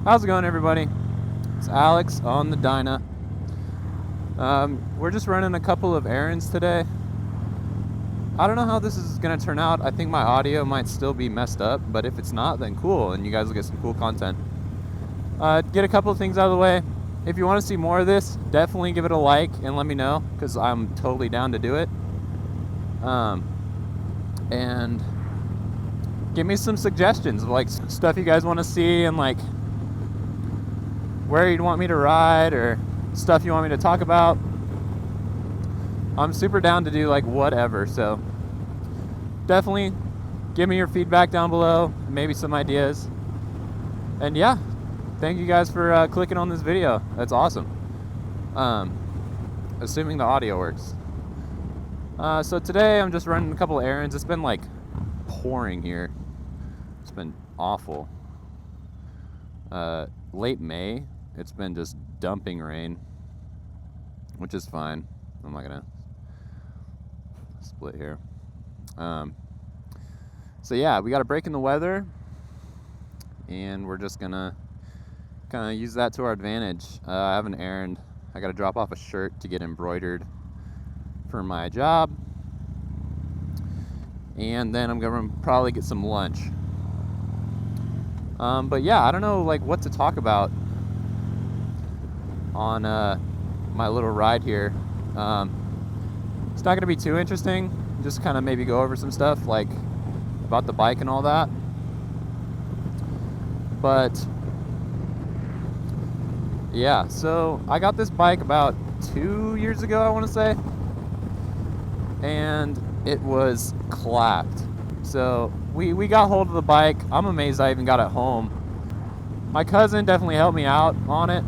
How's it going, everybody? It's Alex on the Dyna. We're just running a couple of errands today. I don't know how this is going to turn out. I think my audio might still be messed up, but if it's not, then cool, and you guys will get some cool content. Get a couple of things out of the way. If you want to see more of this, definitely give it a like and let me know, because I'm totally down to do it. And give me some suggestions of like stuff you guys want to see, and like where you'd want me to ride, or stuff you want me to talk about. I'm super down to do like whatever, so definitely give me your feedback down below, maybe some ideas. And yeah, thank you guys for clicking on this video. That's awesome. Assuming the audio works. So today I'm just running a couple errands. It's been like pouring here. It's been awful. Late May, it's been just dumping rain, which is fine. I'm not gonna split here. So yeah, we got a break in the weather, and we're just gonna kind of use that to our advantage. I have an errand. I gotta drop off a shirt to get embroidered for my job, and then I'm gonna probably get some lunch. But yeah, I don't know like what to talk about on my little ride here. It's not gonna be too interesting. Just kind of maybe go over some stuff like about the bike and all that. But yeah, so I got this bike about 2 years ago, I want to say, and it was clapped. So we got hold of the bike. I'm amazed I even got it home. My cousin definitely helped me out on it.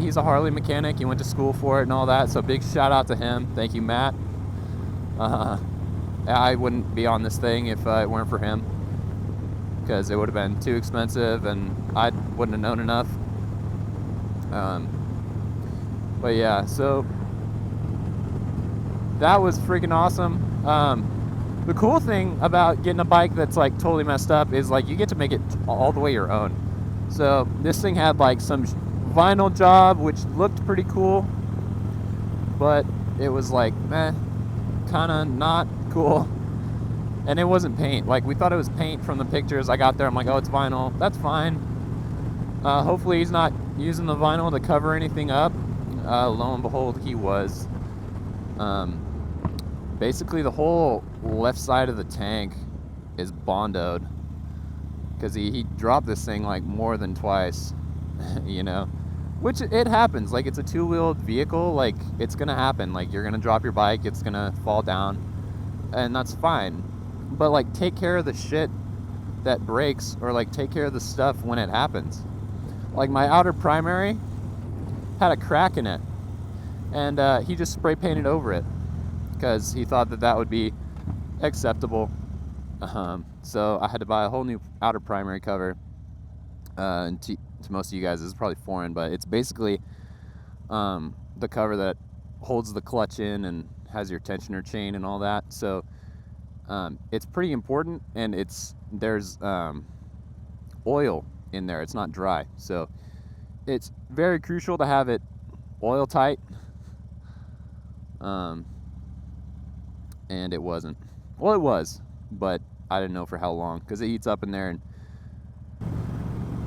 He's a Harley mechanic. He went to school for it and all that, so big shout out to him. Thank you, Matt. I wouldn't be on this thing if it weren't for him, because it would have been too expensive and I wouldn't have known enough. But yeah, so that was freaking awesome. The cool thing about getting a bike that's like totally messed up is like you get to make it all the way your own. So this thing had like some vinyl job, which looked pretty cool, but it was like kind of not cool. And it wasn't paint. Like we thought it was paint from the pictures. I got there, I'm like, oh, it's vinyl. That's fine. Hopefully he's not using the vinyl to cover anything up. Lo and behold, he was. Basically the whole left side of the tank is bondoed, because he dropped this thing like more than twice. You know, which it happens. Like, it's a two-wheeled vehicle. Like, it's gonna happen. Like, you're gonna drop your bike, it's gonna fall down, and that's fine. But like, take care of the shit that breaks, or like take care of the stuff when it happens. Like, my outer primary had a crack in it, and he just spray painted over it because he thought that would be acceptable. So I had to buy a whole new outer primary cover. And to most of you guys, this is probably foreign, but it's basically the cover that holds the clutch in and has your tensioner chain and all that. So it's pretty important, and there's oil in there. It's not dry, so it's very crucial to have it oil tight. And it wasn't. Well, it was, but I didn't know for how long, because it heats up in there.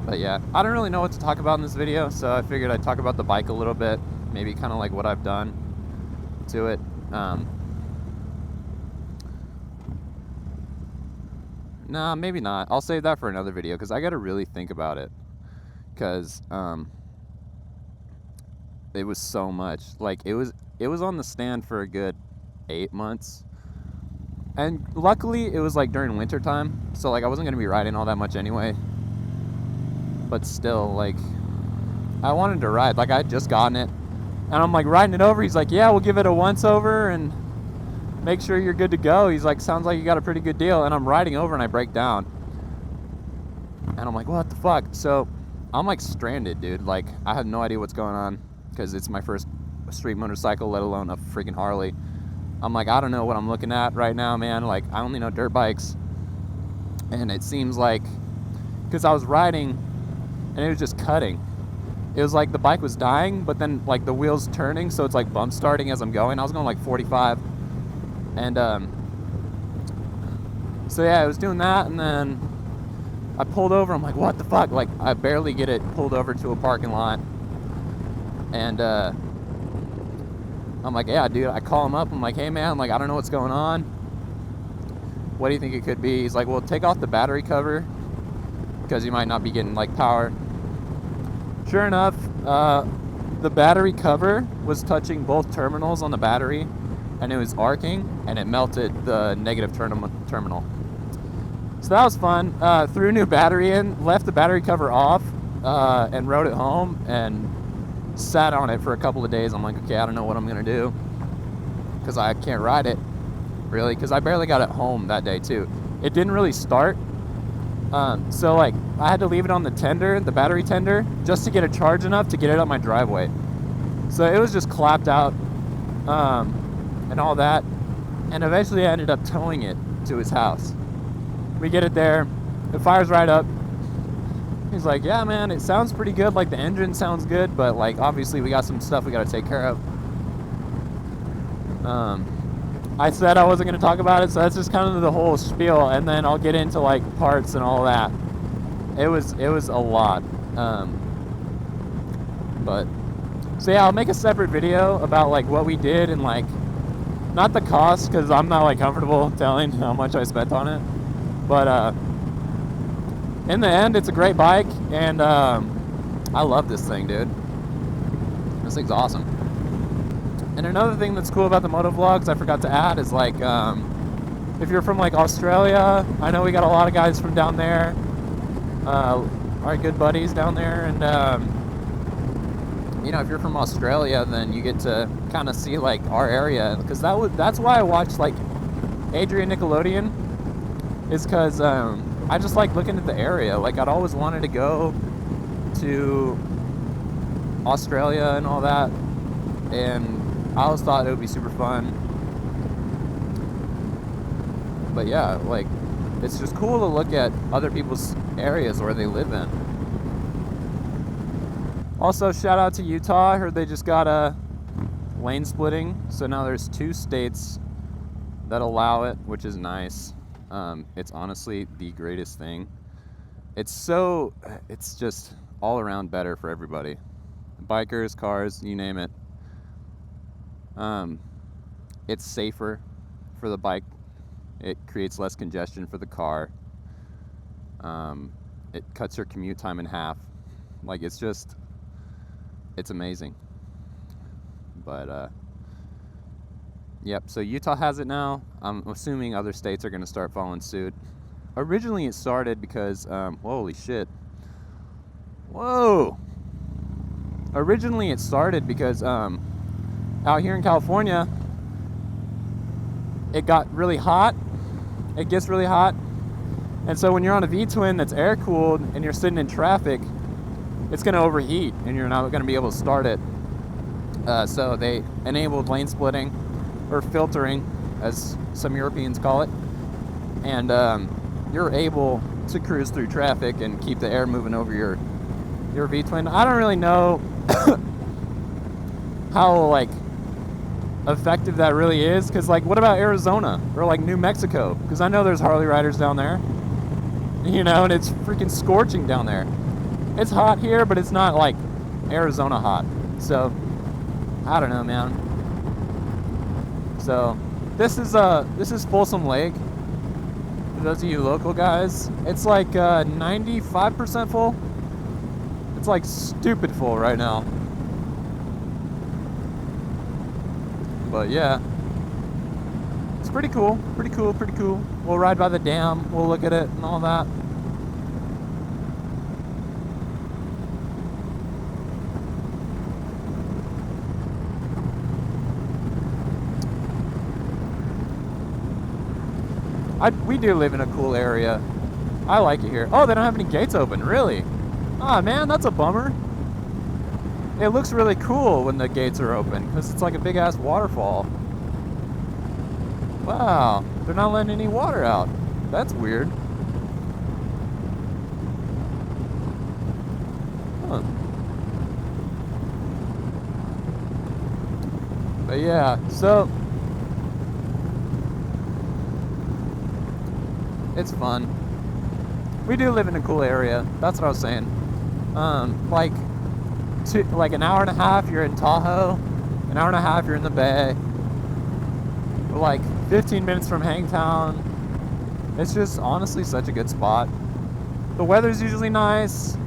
But yeah, I don't really know what to talk about in this video, so I figured I'd talk about the bike a little bit, maybe kind of like what I've done to it. Nah, maybe not. I'll save that for another video, because I got to really think about it, because it was so much. Like, it was on the stand for a good 8 months, and luckily it was like during winter time, so like I wasn't going to be riding all that much anyway. But still, like, I wanted to ride. Like, I had just gotten it, and I'm like riding it over. He's like, yeah, we'll give it a once over and make sure you're good to go. He's like, sounds like you got a pretty good deal. And I'm riding over and I break down, and I'm like, what the fuck? So I'm like stranded, dude. Like, I have no idea what's going on, because it's my first street motorcycle, let alone a freaking Harley. I'm like, I don't know what I'm looking at right now, man. Like, I only know dirt bikes, and it seems like, because I was riding and it was just cutting. It was like the bike was dying, but then like the wheels turning, so it's like bump starting as I'm going. I was going like 45, and so yeah, I was doing that, and then I pulled over. I'm like, what the fuck? Like, I barely get it pulled over to a parking lot, and I'm like, yeah, dude. I call him up. I'm like, hey man, like I don't know what's going on. What do you think it could be? He's like, well, take off the battery cover because you might not be getting like power. Sure enough, the battery cover was touching both terminals on the battery, and it was arcing, and it melted the negative terminal. So that was fun. Threw a new battery in, left the battery cover off, and rode it home, and sat on it for a couple of days. I'm like, okay, I don't know what I'm gonna do, because I can't ride it, really, because I barely got it home that day too. It didn't really start. So like I had to leave it on the tender, the battery tender, just to get it charged enough to get it up my driveway. So it was just clapped out, and all that. And eventually I ended up towing it to his house. We get it there, it fires right up. He's like, yeah man, it sounds pretty good, like the engine sounds good, but like obviously we got some stuff we gotta take care of. I said I wasn't going to talk about it, so that's just kind of the whole spiel, and then I'll get into like parts and all that. It was a lot. But so yeah, I'll make a separate video about like what we did and like not the cost, because I'm not like comfortable telling how much I spent on it. But in the end, it's a great bike, and I love this thing, dude. This thing's awesome. And another thing that's cool about the motovlogs I forgot to add is like, if you're from like Australia, I know we got a lot of guys from down there, our good buddies down there, and you know, if you're from Australia, then you get to kind of see like our area, because that's why I watched like Adrian Nickelodeon, is because I just like looking at the area. Like I'd always wanted to go to Australia and all that, and I always thought it would be super fun. But yeah, like, it's just cool to look at other people's areas where they live in. Also, shout out to Utah. I heard they just got a lane splitting, so now there's 2 states that allow it, which is nice. It's honestly the greatest thing. It's just all around better for everybody. Bikers, cars, you name it. It's safer for the bike. It creates less congestion for the car. It cuts your commute time in half. Like, it's amazing. But yep, so Utah has it now. I'm assuming other states are going to start following suit. Originally it started because holy shit. Whoa. Originally it started because out here in California, it got really hot. It gets really hot. And so when you're on a V-twin that's air-cooled and you're sitting in traffic, it's going to overheat and you're not going to be able to start it. So they enabled lane splitting, or filtering, as some Europeans call it. And you're able to cruise through traffic and keep the air moving over your V-twin. I don't really know how, like, effective that really is, because like, what about Arizona or like New Mexico? Because I know there's Harley riders down there, you know, and it's freaking scorching down there. It's hot here, but it's not like Arizona hot. So I don't know, man. So this is Folsom Lake. For those of you local guys, it's like 95% full. It's like stupid full right now. But yeah, it's pretty cool, pretty cool. We'll ride by the dam, we'll look at it and all that. We do live in a cool area. I like it here. Oh, they don't have any gates open, really? Ah, man, that's a bummer. It looks really cool when the gates are open, because it's like a big ass waterfall. Wow, they're not letting any water out. That's weird. But yeah, so it's fun. We do live in a cool area. That's what I was saying. Like an hour and a half, you're in Tahoe. An hour and a half, you're in the Bay. We're like 15 minutes from Hangtown. It's just honestly such a good spot. The weather's usually nice,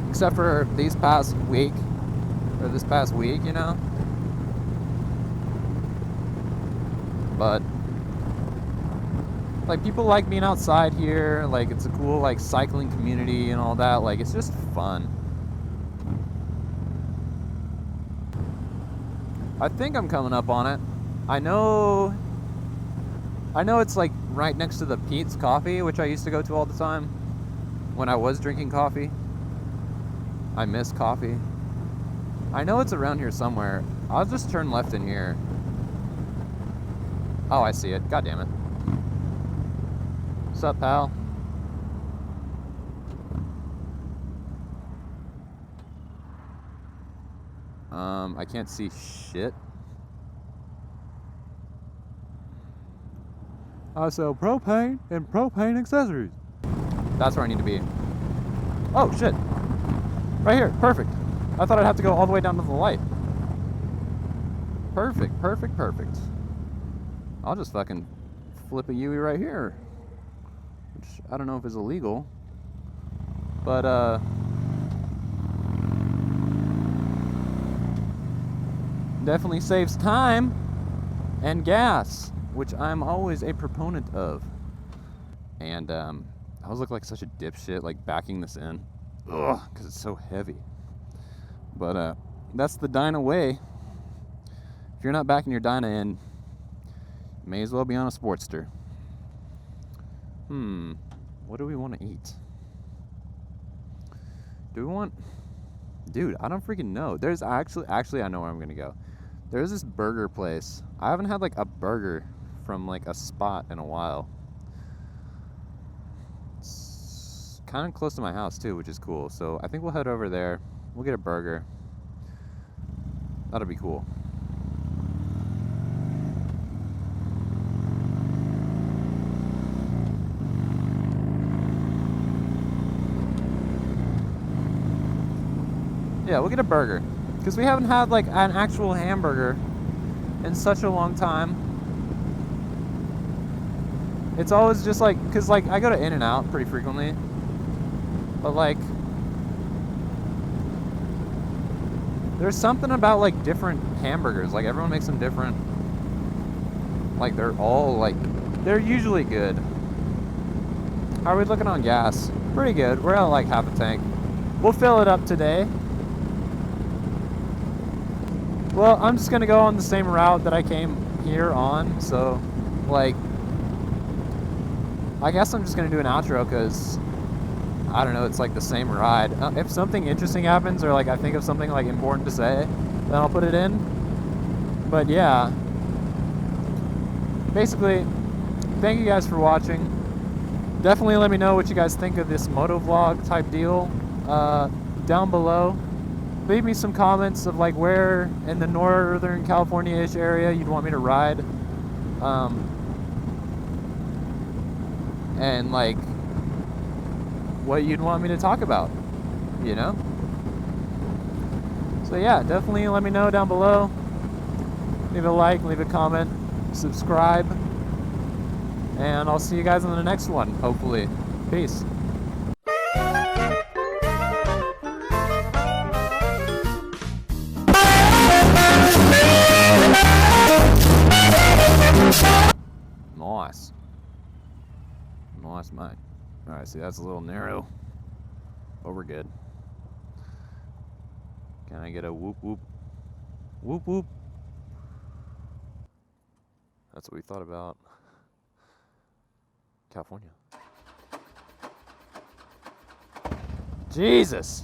except for this past week, you know. But like, people like being outside here. Like, it's a cool like cycling community and all that. Like, it's just fun. I think I'm coming up on it. I know it's like right next to the Pete's Coffee, which I used to go to all the time when I was drinking coffee. I miss coffee. I know it's around here somewhere. I'll just turn left in here. Oh, I see it. God damn it. What's up, pal? I can't see shit. I sell propane and propane accessories. That's where I need to be. Oh, shit. Right here. Perfect. I thought I'd have to go all the way down to the light. Perfect, perfect, perfect. I'll just fucking flip a Yui right here. Which I don't know if is illegal. But, definitely saves time and gas, which I'm always a proponent of. And I always look like such a dipshit, like backing this in, ugh, because it's so heavy. But that's the Dyna way. If you're not backing your Dyna in, you may as well be on a Sportster. What do we want to eat? Do we want? Dude, I don't freaking know. There's actually I know where I'm gonna go. There's this burger place. I haven't had like a burger from like a spot in a while. It's kind of close to my house too, which is cool. So I think we'll head over there. We'll get a burger. That'll be cool. Yeah, we'll get a burger. Because we haven't had like an actual hamburger in such a long time. It's always just like, because like I go to In-N-Out pretty frequently. But like, there's something about like different hamburgers. Like everyone makes them different. Like they're all like, they're usually good. How are we looking on gas? Pretty good. We're at like half a tank. We'll fill it up today. Well, I'm just gonna go on the same route that I came here on, so, like, I guess I'm just gonna do an outro, because, I don't know, it's like the same ride. If something interesting happens, or like I think of something like important to say, then I'll put it in. But yeah, basically, thank you guys for watching. Definitely let me know what you guys think of this moto vlog type deal down below. Leave me some comments of like where in the Northern California-ish area you'd want me to ride. And like what you'd want me to talk about, you know? So yeah, definitely let me know down below. Leave a like, leave a comment, subscribe. And I'll see you guys in the next one, hopefully. Peace. Nice. Nice, mate. Alright, see, that's a little narrow. But we're good. Can I get a whoop whoop? Whoop whoop. That's what we thought about California. Jesus!